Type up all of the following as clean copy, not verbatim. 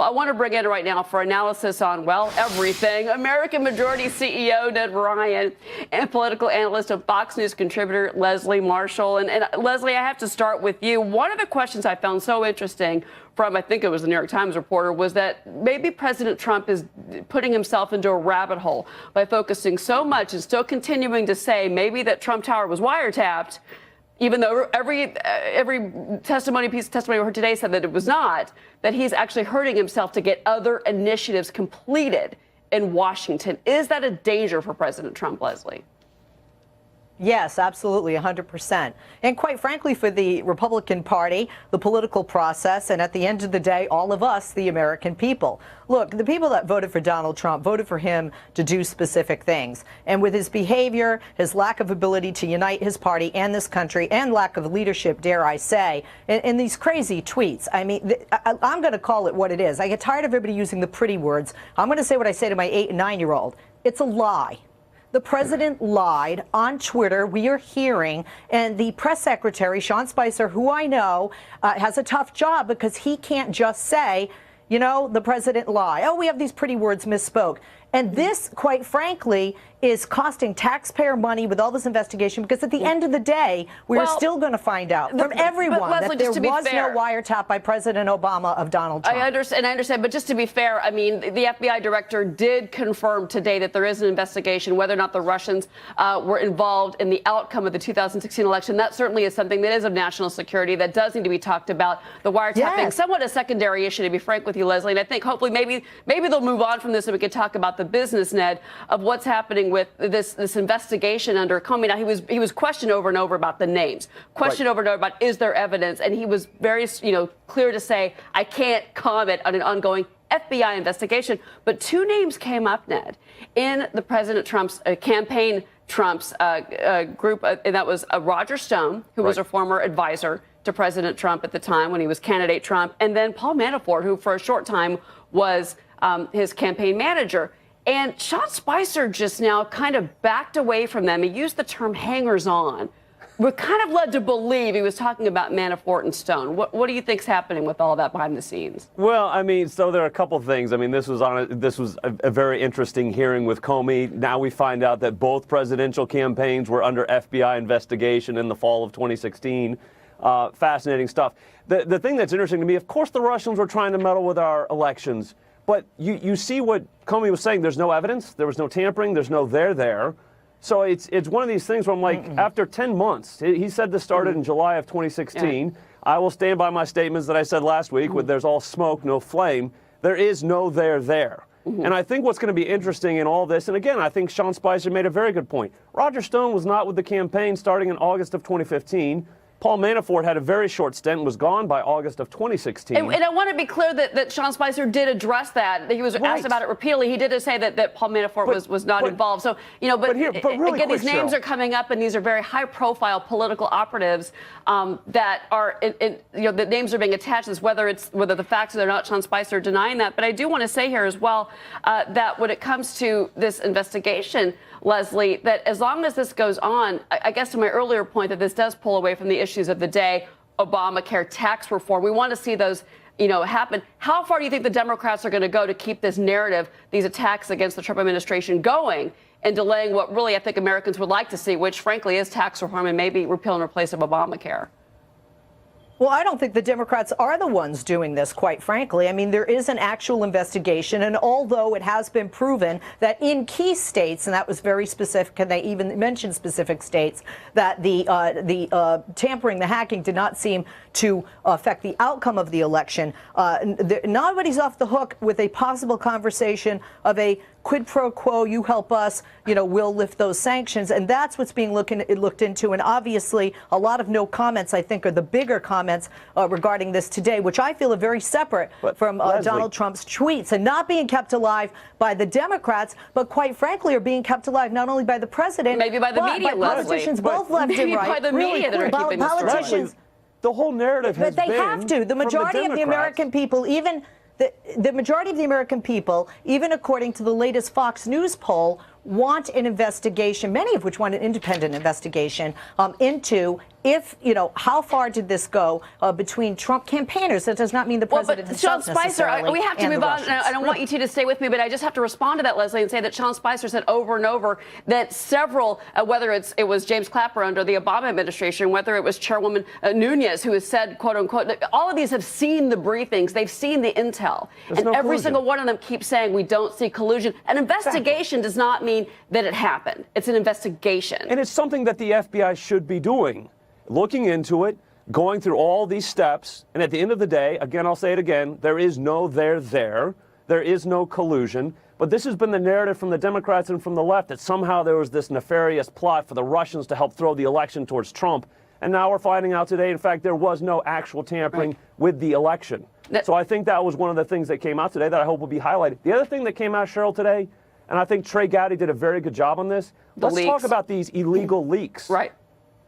Well, I want to bring in right now for analysis on, well, everything, American Majority CEO Ned Ryan and political analyst and Fox News contributor Leslie Marshall. And Leslie, I have to start with you. One of the questions I found so interesting from, I think it was the New York Times reporter, was that maybe President Trump is putting himself into a rabbit hole by focusing so much and still continuing to say maybe that Trump Tower was wiretapped, even though every piece of testimony we heard today said that it was not, that he's actually hurting himself to get other initiatives completed in Washington. Is that a danger for President Trump, Leslie? Yes, absolutely, 100%. And quite frankly, for the Republican Party, the political process, and at the end of the day, all of us, the American people. Look, the people that voted for Donald Trump voted for him to do specific things. And with his behavior, his lack of ability to unite his party and this country, and lack of leadership, dare I say, in these crazy tweets. I mean, I'm going to call it what it is. I get tired of everybody using the pretty words. I'm going to say what I say to my 8- and 9-year-old. It's a lie. The president lied on Twitter. We are hearing, and the press secretary, Sean Spicer, who I know has a tough job because he can't just say, you know, the president lied. Oh, we have these pretty words, misspoke. And this, quite frankly, is costing taxpayer money with all this investigation, because at the end of the day, we're still going to find out from everyone that there was no wiretap by President Obama of Donald Trump. I understand, but just to be fair, I mean, the FBI director did confirm today that there is an investigation whether or not the Russians were involved in the outcome of the 2016 election. That certainly is something that is of national security that does need to be talked about. The wiretapping, somewhat a secondary issue, to be frank with you, Leslie. And I think hopefully maybe they'll move on from this and we can talk about the business, Ned, of what's happening with this investigation under Comey. Now, he was questioned over and over about the names, questioned over and over about is there evidence, and he was very clear to say, I can't comment on an ongoing FBI investigation. But two names came up, Ned, in the President Trump's campaign, Trump's group, and that was Roger Stone, who was a former advisor to President Trump at the time when he was candidate Trump, and then Paul Manafort, who for a short time was his campaign manager. And Sean Spicer just now kind of backed away from them. He used the term hangers-on. We're kind of led to believe he was talking about Manafort and Stone. What do you think's happening with all that behind the scenes? Well, I mean, so there are a couple of things. I mean, this was a very interesting hearing with Comey. Now we find out that both presidential campaigns were under FBI investigation in the fall of 2016. Fascinating stuff. The thing that's interesting to me, of course, the Russians were trying to meddle with our elections. But you see what Comey was saying. There's no evidence. There was no tampering. There's no there. So it's one of these things where I'm like, after 10 months, he said this started in July of 2016. Yeah. I will stand by my statements that I said last week with there's all smoke, no flame. There is no there. And I think what's going to be interesting in all this, and again, I think Sean Spicer made a very good point. Roger Stone was not with the campaign starting in August of 2015. Paul Manafort had a very short stint and was gone by August of 2016. And I want to be clear that Sean Spicer did address that. He was asked about it repeatly. He did say that Paul Manafort was not involved. So, but really again, these names are coming up, and these are very high-profile political operatives that are, the names are being attached to this, whether the facts are not. Sean Spicer denying that. But I do want to say here as well that when it comes to this investigation, Leslie, that as long as this goes on, I guess to my earlier point that this does pull away from the issues of the day, Obamacare, tax reform. We want to see those, happen. How far do you think the Democrats are going to go to keep this narrative, these attacks against the Trump administration going and delaying what really I think Americans would like to see, which frankly is tax reform and maybe repeal and replace of Obamacare? Well, I don't think the Democrats are the ones doing this, quite frankly. I mean, there is an actual investigation, and although it has been proven that in key states, and that was very specific, and they even mentioned specific states, that the tampering, the hacking did not seem to affect the outcome of the election, nobody's off the hook with a possible conversation of a quid pro quo, you help us, we'll lift those sanctions. And that's what's being looked into. And obviously, a lot of no comments, I think, are the bigger comments regarding this today, which I feel are very separate from Donald Trump's tweets and not being kept alive by the Democrats, but quite frankly, are being kept alive not only by the president, maybe by the media, by politicians, both left and right. By the media that are keeping politicians. The whole narrative has been. But they have to. The majority of the American people, even the majority of the American people, even according to the latest Fox News poll, want an investigation, many of which want an independent investigation, into if, how far did this go between Trump campaigners? That does not mean the president Sean himself Spicer, necessarily. we have to move on. I don't want you two to stay with me, but I just have to respond to that, Leslie, and say that Sean Spicer said over and over that several, whether it was James Clapper under the Obama administration, whether it was Chairwoman Nunez, who has said, quote unquote, all of these have seen the briefings, they've seen the intel, and every collusion. single one of them keeps saying we don't see collusion. An investigation does not mean that it happened. It's an investigation. And it's something that the FBI should be doing, looking into it, going through all these steps. And at the end of the day, again, I'll say it again, there is no there. There is no collusion. But this has been the narrative from the Democrats and from the left that somehow there was this nefarious plot for the Russians to help throw the election towards Trump. And now we're finding out today, in fact, there was no actual tampering with the election. So I think that was one of the things that came out today that I hope will be highlighted. The other thing that came out, Cheryl, today, and I think Trey Gowdy did a very good job on this, let's talk about these illegal leaks. Right.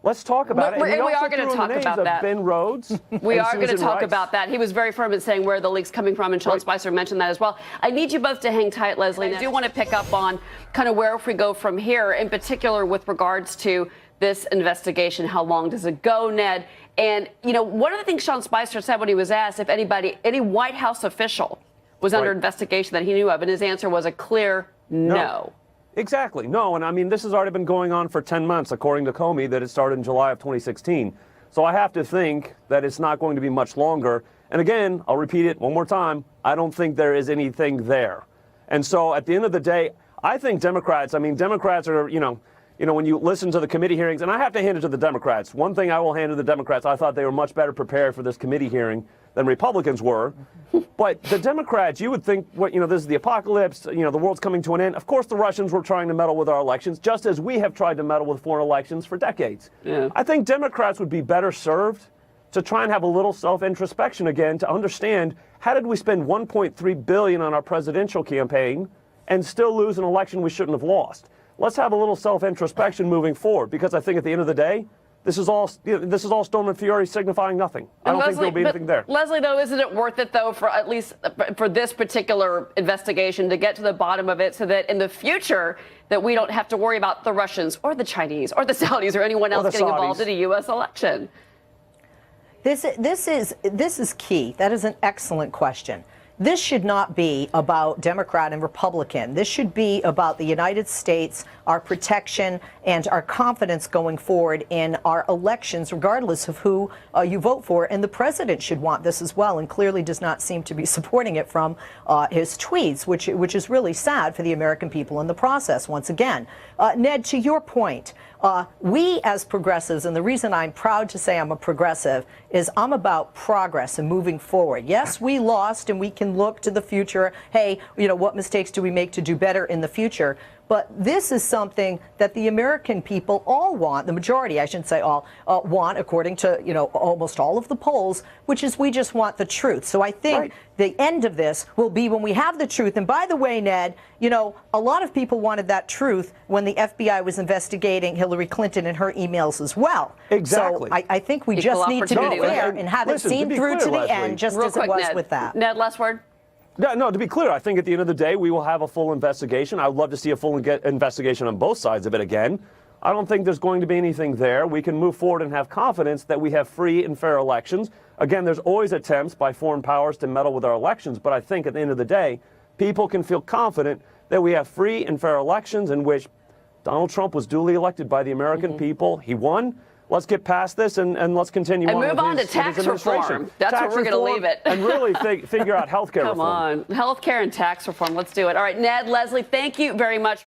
Let's talk about it. We are going to talk about that. Ben Rhodes. We are going to talk about that. He was very firm in saying where the leak's coming from, and Sean Spicer mentioned that as well. I need you both to hang tight, Leslie. I do want to pick up on kind of where we go from here, in particular with regards to this investigation. How long does it go, Ned? And, one of the things Sean Spicer said when he was asked if any White House official was under investigation that he knew of, and his answer was a clear no. Exactly. No, and I mean, this has already been going on for 10 months, according to Comey, that it started in July of 2016. So I have to think that it's not going to be much longer. And again, I'll repeat it one more time, I don't think there is anything there. And so at the end of the day, I think Democrats are, when you listen to the committee hearings, and I have to hand it to the Democrats. One thing I will hand to the Democrats, I thought they were much better prepared for this committee hearing than Republicans were. But the Democrats, you would think, this is the apocalypse, the world's coming to an end. Of course, the Russians were trying to meddle with our elections, just as we have tried to meddle with foreign elections for decades. Yeah. I think Democrats would be better served to try and have a little self-introspection again, to understand how did we spend $1.3 billion on our presidential campaign and still lose an election we shouldn't have lost. Let's have a little self-introspection moving forward, because I think at the end of the day, this is all storm and fury signifying nothing. I don't think there'll be anything there. Leslie, though, isn't it worth it, though, for at least for this particular investigation to get to the bottom of it, so that in the future that we don't have to worry about the Russians or the Chinese or the Saudis or anyone else getting involved in a U.S. election? This is key. That is an excellent question. This should not be about Democrat and Republican. This should be about the United States, our protection, and our confidence going forward in our elections, regardless of who you vote for. And the president should want this as well, and clearly does not seem to be supporting it from his tweets, which is really sad for the American people in the process, once again. Ned, to your point, we as progressives, and the reason I'm proud to say I'm a progressive is I'm about progress and moving forward. Yes, we lost, and we can look to the future. Hey, what mistakes do we make to do better in the future? But this is something that the American people all want, the majority, I shouldn't say all, want, according to, almost all of the polls, which is we just want the truth. So I think the end of this will be when we have the truth. And by the way, Ned, a lot of people wanted that truth when the FBI was investigating Hillary Clinton and her emails as well. Exactly. So I think we just need to be fair and have it seen through to the end, just as it was with that. Ned, last word. No, to be clear, I think at the end of the day, we will have a full investigation. I would love to see a full investigation on both sides of it again. I don't think there's going to be anything there. We can move forward and have confidence that we have free and fair elections. Again, there's always attempts by foreign powers to meddle with our elections, but I think at the end of the day, people can feel confident that we have free and fair elections in which Donald Trump was duly elected by the American people. He won. Let's get past this and let's continue and on. Move on to tax reform. That's where we're going to leave it. And really figure out health care reform. Come on. Health care and tax reform. Let's do it. All right, Ned, Leslie, thank you very much.